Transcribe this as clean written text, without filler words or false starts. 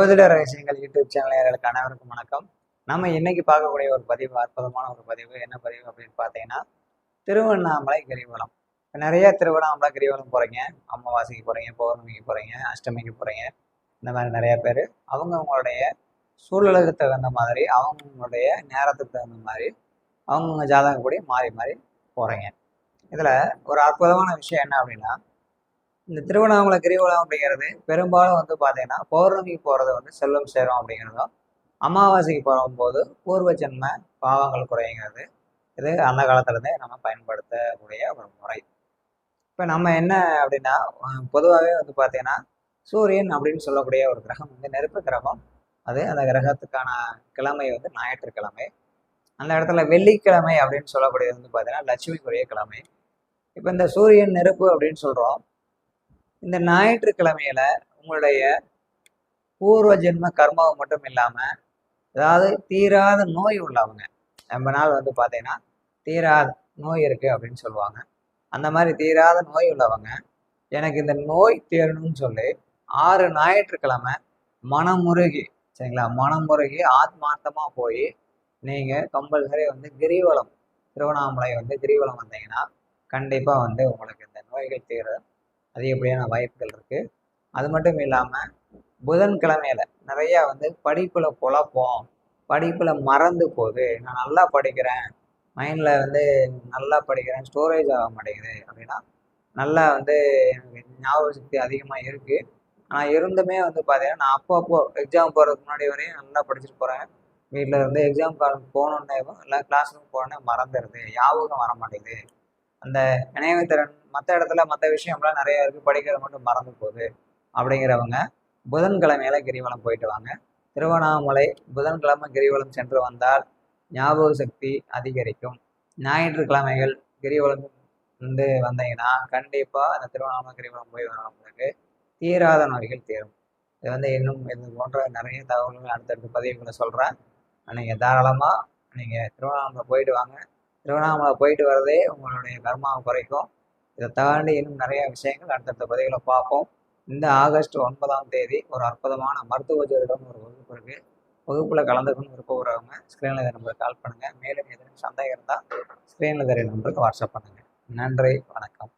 ஜோதிட ரகசியங்கள் YouTube channel நேயர்களுக்கு அனைவருக்கும் வணக்கம். நம்ம இன்னைக்கு பார்க்கக்கூடிய ஒரு பதிவு அற்புதமான ஒரு பதிவு. என்ன பதிவு அப்படின்னு பார்த்தீங்கன்னா, திருவண்ணாமலை கிரிவலம். இப்போ நிறைய திருவண்ணாமலை கிரிவலம் போகிறீங்க, அமாவாசைக்கு போகிறீங்க, பௌர்ணமிக்கு போகிறீங்க, அஷ்டமிக்கு போகிறீங்க. இந்த மாதிரி நிறைய பேர் அவங்கவுங்களுடைய சூழலுக்கு தகுந்த மாதிரி, அவங்களுடைய நேரத்துக்கு தகுந்த மாதிரி, அவங்கவுங்க ஜாதகப்படி மாறி மாறி போகிறீங்க. இதில் ஒரு அற்புதமான விஷயம் என்ன அப்படின்னா, இந்த திருவண்ணாமலை கிரிவலம் அப்படிங்கிறது பெரும்பாலும் பார்த்தீங்கன்னா பௌர்ணமிக்கு போகிறது செல்வம் சேரும் அப்படிங்கிறதும், அமாவாசைக்கு போகும்போது பூர்வ ஜென்ம பாவங்கள் குறைங்கிறது. இது அந்த காலத்துலேருந்தே நம்ம பயன்படுத்தக்கூடிய ஒரு முறை. இப்போ நம்ம என்ன அப்படின்னா, பொதுவாகவே பார்த்தீங்கன்னா சூரியன் அப்படின்னு சொல்லக்கூடிய ஒரு கிரகம் நெருப்பு கிரகம். அது அந்த கிரகத்துக்கான கிழமை ஞாயிற்றுக்கிழமை. அந்த இடத்துல வெள்ளிக்கிழமை அப்படின்னு சொல்லக்கூடியது பார்த்தீங்கன்னா லட்சுமிக்குரிய கிழமை. இப்போ இந்த சூரியன் நெருப்பு அப்படின்னு சொல்கிறோம். இந்த ஞாயிற்றுக்கிழமையில உங்களுடைய பூர்வ ஜென்ம கர்மாவை மட்டும் இல்லாமல், அதாவது தீராத நோய் உள்ளவங்க, நம்ம நாள் பார்த்தீங்கன்னா தீராத நோய் இருக்குது அப்படின்னு சொல்லுவாங்க. அந்த மாதிரி தீராத நோய் உள்ளவங்க, எனக்கு இந்த நோய் தீரணும்னு சொல்லி 6 ஞாயிற்றுக்கிழமை மனமுருகி, சரிங்களா, மனமுருகி ஆத்மார்த்தமாக போய் நீங்கள் கம்பல்சரி கிரிவலம், திருவண்ணாமலை கிரிவலம் வந்தீங்கன்னா கண்டிப்பாக உங்களுக்கு இந்த நோய்கள் தீர அதிகப்படியான வாய்ப்புகள் இருக்குது. அது மட்டும் இல்லாமல் புதன்கிழமையில நிறையா படிப்பில் குழப்பம், படிப்பில் மறந்து போகுது, நான் நல்லா படிக்கிறேன், மைண்டில் நல்லா படிக்கிறேன், ஸ்டோரேஜ் ஆக மாட்டேங்குது அப்படின்னா, நல்லா எனக்கு ஞாபக சக்தி அதிகமாக இருக்குது. ஆனால் இருந்துமே பார்த்தீங்கன்னா நான் அப்பப்போ எக்ஸாம் போகிறதுக்கு முன்னாடி வரையும் நல்லா படிச்சுட்டு போகிறேன். வீட்டில் எக்ஸாம் காலம் போகணுன்னே இல்லை கிளாஸ் ரூம் போனோன்னே மறந்துடுது, ஞாபகம் வர மாட்டேங்குது, அந்த நினைவுத்திறன் மற்ற இடத்துல மற்ற விஷயம்லாம் நிறைய இருக்குது, படிக்கிறது மட்டும் மறந்து போகுது அப்படிங்கிறவங்க புதன்கிழமையில கிரிவலம் போயிட்டு வாங்க. திருவண்ணாமலை புதன்கிழமை கிரிவலம் சென்று வந்தால் ஞாபக சக்தி அதிகரிக்கும். ஞாயிற்றுக்கிழமைகள் கிரிவலம் வந்தீங்கன்னா கண்டிப்பாக அந்த திருவண்ணாமலை கிரிவலம் போய் வரவங்களுக்கு தீராத நோய்கள் தீரும். இது இன்னும் இது போன்ற நிறைய தகவல்கள் அடுத்தடுத்த பதிவுகளை சொல்கிறேன். நீங்கள் தாராளமாக நீங்கள் திருவண்ணாமலை போயிட்டு வாங்க. திருவண்ணாமலை போயிட்டு வரதே உங்களுடைய கர்மாவை குறைக்கும். இதை தாண்டி இன்னும் நிறைய விஷயங்கள் அடுத்தடுத்த பதிவுகளை பார்ப்போம். இந்த ஆகஸ்ட் 9ஆம் தேதி ஒரு அற்புதமான மருத்துவ ஜோதிடம் ஒரு வகுப்பு இருக்குது. வகுப்பில் கலந்துக்கணும் விருப்பப்படுறவங்க ஸ்க்ரீனில் இந்த நம்பருக்கு கால் பண்ணுங்கள். மேலும் எதுவும் சந்தேகம் இருந்தால் ஸ்க்ரீனில் தெரிய நம்பருக்கு வாட்ஸ்அப் பண்ணுங்கள். நன்றி, வணக்கம்.